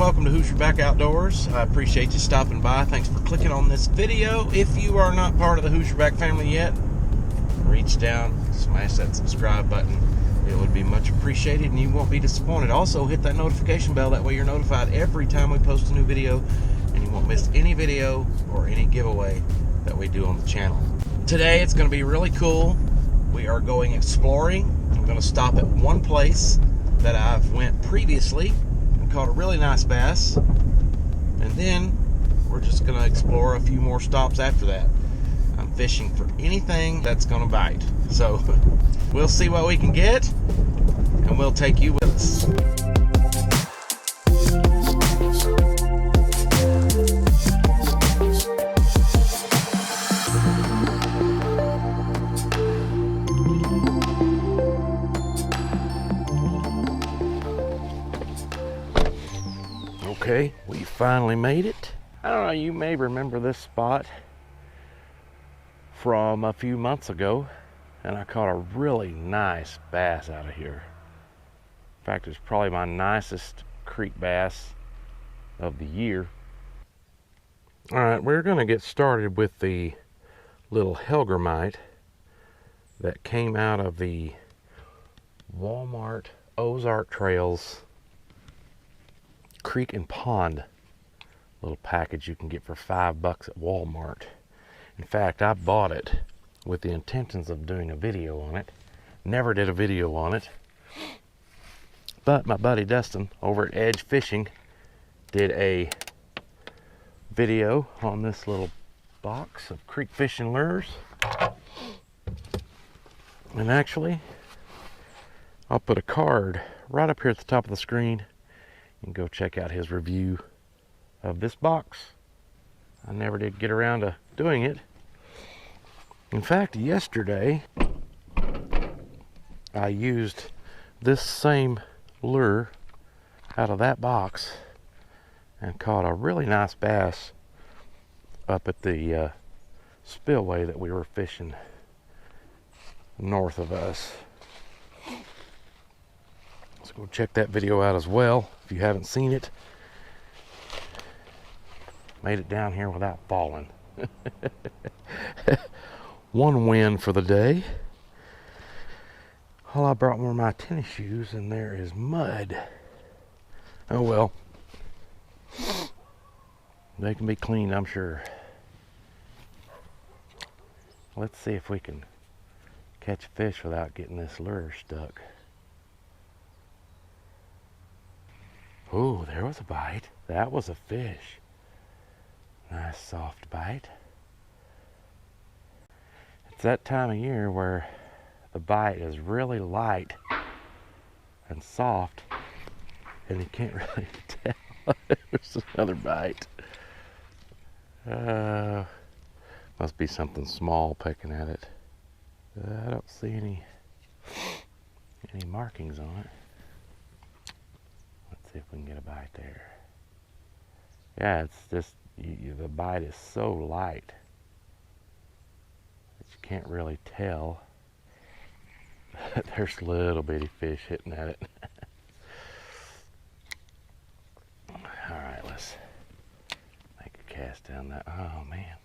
welcome to Hoosierback Outdoors. I appreciate you stopping by. Thanks for clicking on this video. If you are not part of the Hoosierback family yet, reach down, smash that subscribe button. It would be much appreciated and you won't be disappointed. Also, hit that notification bell. That way you're notified every time we post a new video and you won't miss any video or any giveaway that we do on the channel. Today, it's going to be really cool. We are going exploring. I'm going to stop at one place that I've went previously and caught a really nice bass, and then we're just going to explore a few more stops after that. I'm fishing for anything that's going to bite, so we'll see what we can get and we'll take you with us. Okay, we finally made it. I don't know, you may remember this spot from a few months ago, and I caught a really nice bass out of here. In fact, it's probably my nicest creek bass of the year. All right, we're gonna get started with the little Helgermite that came out of the Walmart Ozark Trails Creek and Pond little package you can get for $5 at Walmart. In fact, I bought it with the intentions of doing a video on it. Never did a video on it, but my buddy Dustin over at Edge Fishing did a video on this little box of creek fishing lures. And actually, I'll put a card right up here at the top of the screen and go check out his review of this box. I never did get around to doing it. In fact, yesterday I used this same lure out of that box and caught a really nice bass up at the spillway that we were fishing north of us. So go check that video out as well if you haven't seen it. Made it down here without falling. One win for the day. All I brought were my tennis shoes and there is mud. Oh well. They can be cleaned, I'm sure. Let's see if we can catch a fish without getting this lure stuck. Oh, there was a bite. That was a fish. Nice soft bite. It's that time of year where the bite is really light and soft and you can't really tell. There's another bite. Must be something small pecking at it. I don't see any markings on it. Let's see if we can get a bite there. Yeah, it's just the bite is so light that you can't really tell. There's little bitty fish hitting at it. Alright, let's make a cast down that. Oh man.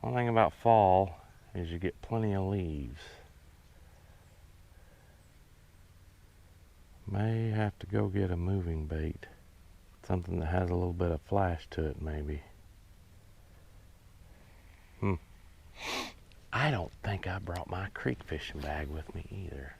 One thing about fall is you get plenty of leaves. May have to go get a moving bait. Something that has a little bit of flash to it, maybe. I don't think I brought my creek fishing bag with me either.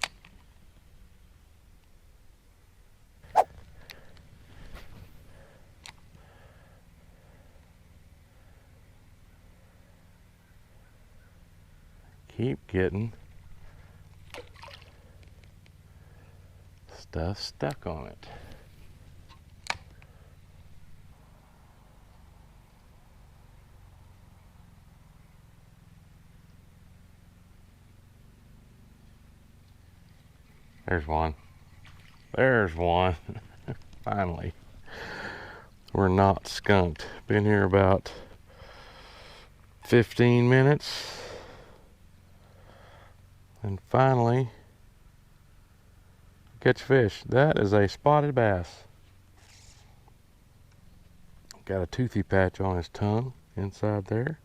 Keep getting stuff stuck on it. There's one. There's one. Finally. We're not skunked. Been here about 15 minutes. And finally, catch fish. That is a spotted bass. Got a toothy patch on his tongue inside there.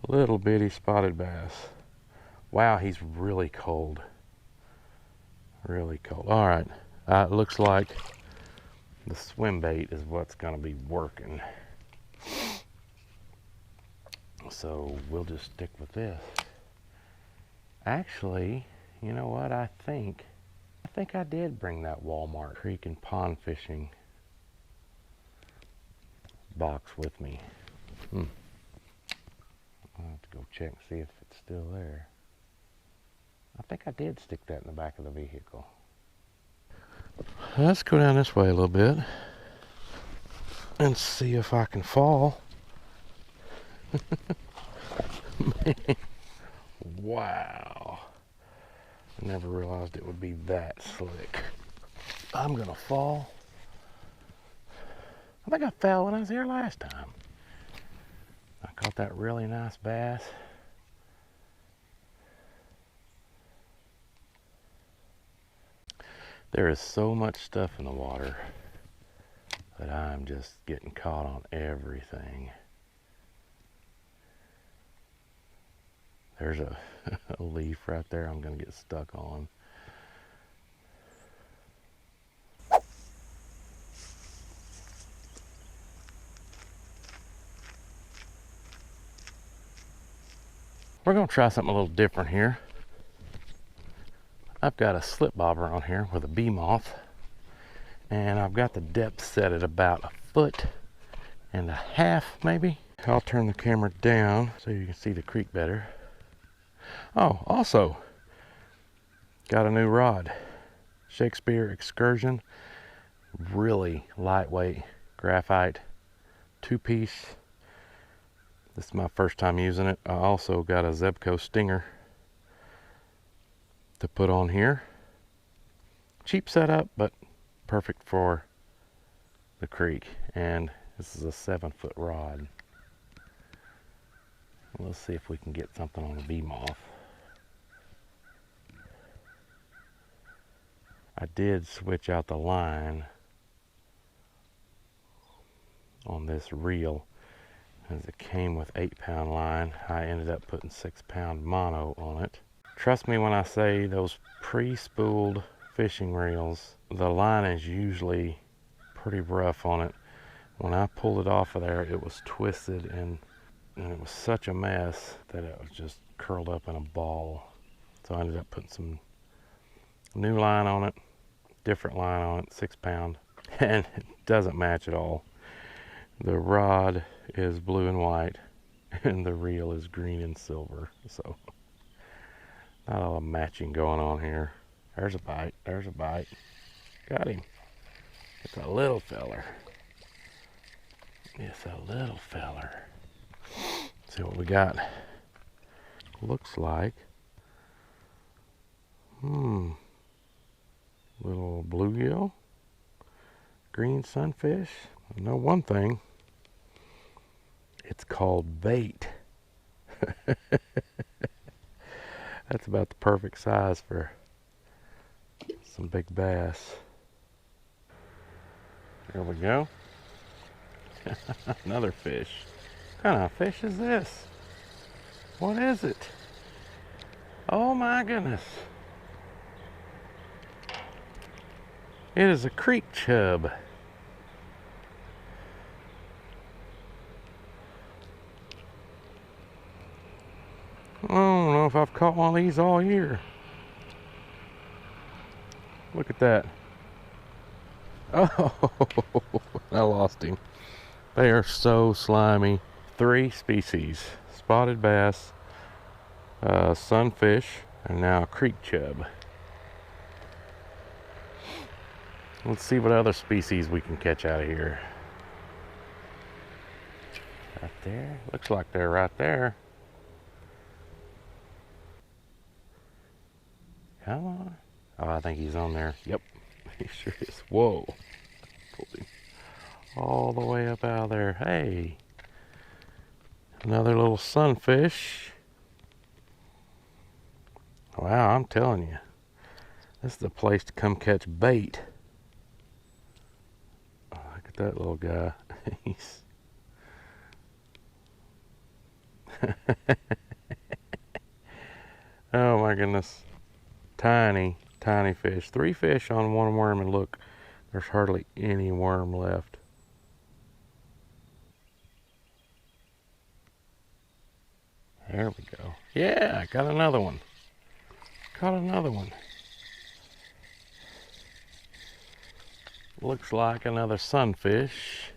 Little bitty spotted bass. Wow, he's really cold. Really cold. All right, it looks like the swim bait is what's gonna be working. So we'll just stick with this. Actually, you know what? I think I did bring that Walmart creek and pond fishing box with me. I'll have to go check and see if it's still there. I think I did stick that in the back of the vehicle. Let's go down this way a little bit and see if I can fall. Man, wow. I never realized it would be that slick. I'm gonna fall. I think I fell when I was here last time. I caught that really nice bass. There is so much stuff in the water that I'm just getting caught on everything. There's a leaf right there I'm gonna get stuck on. We're gonna try something a little different here. I've got a slip bobber on here with a bee moth, and I've got the depth set at about 1.5 feet maybe. I'll turn the camera down so you can see the creek better. Oh, also got a new rod, Shakespeare Excursion, really lightweight graphite 2-piece. This is my first time using it. I also got a Zebco Stinger to put on here. Cheap setup, but perfect for the creek. And this is a 7-foot rod. Let's see if we can get something on a bee moth. I did switch out the line on this reel, as it came with 8-pound line. I ended up putting 6-pound mono on it. Trust me when I say those pre-spooled fishing reels, the line is usually pretty rough on it. When I pulled it off of there, it was twisted and it was such a mess that it was just curled up in a ball. So I ended up putting some new line on it, different line on it, 6-pound, and it doesn't match at all. The rod is blue and white and the reel is green and silver, so not a lot of matching going on here. There's a bite, there's a bite. Got him. It's a little feller. It's a little feller. Let's see what we got. Looks like little bluegill, green sunfish. I know one thing, it's called bait. That's about the perfect size for some big bass. There we go. Another fish. What kind of fish is this? What is it? Oh my goodness. It is a creek chub. I don't know if I've caught one of these all year. Look at that. Oh, I lost him. They are so slimy. 3 species: spotted bass, sunfish, and now creek chub. Let's see what other species we can catch out of here. Right there. Looks like they're right there. Come on. Oh, I think he's on there. Yep, he sure is. Whoa. Pulled him all the way up out of there. Hey. Another little sunfish. Wow, I'm telling you, this is the place to come catch bait. Oh, look at that little guy. He's oh my goodness. Tiny, tiny fish. 3 fish on 1 worm, and look, there's hardly any worm left. There we go. Yeah, got another one. Caught another one. Looks like another sunfish.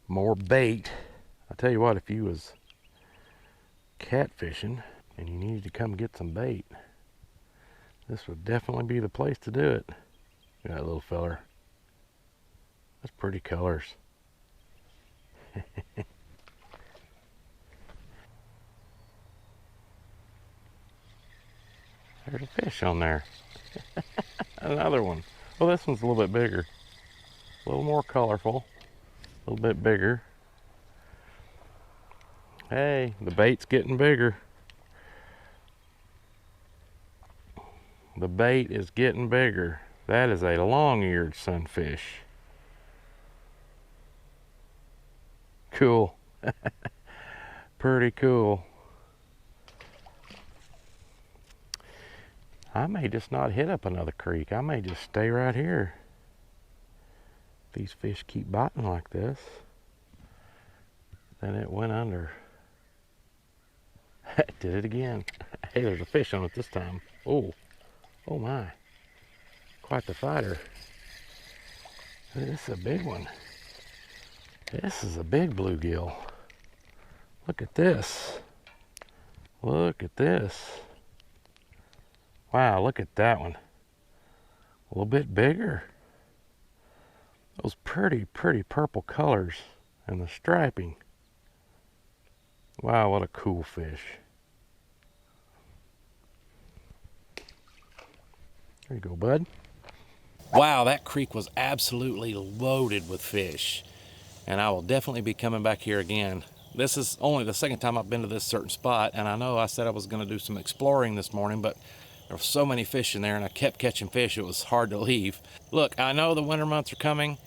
More bait. I tell you what, if you was catfishing and you needed to come get some bait, this would definitely be the place to do it. Look at that little feller. That's pretty colors. There's a fish on there. Another one. Well, this one's a little bit bigger. A little more colorful. A little bit bigger. Hey, the bait's getting bigger. The bait is getting bigger. That is a long-eared sunfish. Cool. Pretty cool. I may just not hit up another creek. I may just stay right here. If these fish keep biting like this, then it went under. Did it again. Hey, there's a fish on it this time. Oh, oh my. Quite the fighter. This is a big one. This is a big bluegill. Look at this. Look at this. Wow, look at that one. A little bit bigger. Those pretty purple colors and the striping. Wow, what a cool fish. There you go, bud. Wow, that creek was absolutely loaded with fish. And I will definitely be coming back here again. This is only the second time I've been to this certain spot, and I know I said I was going to do some exploring this morning, but there were so many fish in there and I kept catching fish, it was hard to leave. Look, I know the winter months are coming,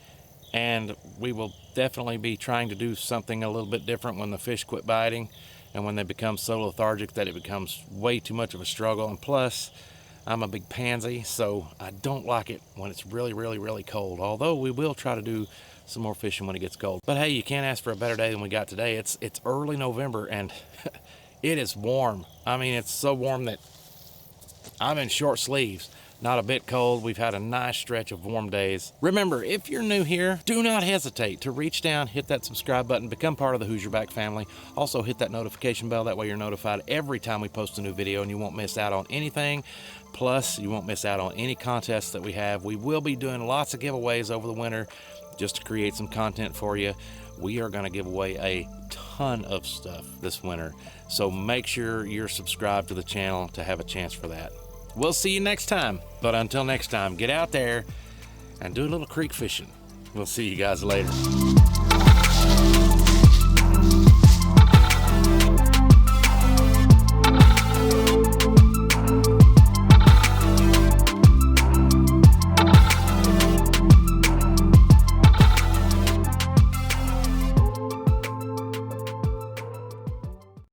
and we will definitely be trying to do something a little bit different when the fish quit biting and when they become so lethargic that it becomes way too much of a struggle. And plus, I'm a big pansy, so I don't like it when it's really cold. Although we will try to do some more fishing when it gets cold. But hey, you can't ask for a better day than we got today. It's early November and it is warm. I mean, it's so warm that I'm in short sleeves. Not a bit cold. We've had a nice stretch of warm days. Remember, if you're new here, do not hesitate to reach down, hit that subscribe button, become part of the Hoosierback family. Also hit that notification bell. That way you're notified every time we post a new video and you won't miss out on anything. Plus, you won't miss out on any contests that we have. We will be doing lots of giveaways over the winter just to create some content for you. We are going to give away a ton of stuff this winter. So make sure you're subscribed to the channel to have a chance for that. We'll see you next time. But until next time, get out there and do a little creek fishing. We'll see you guys later.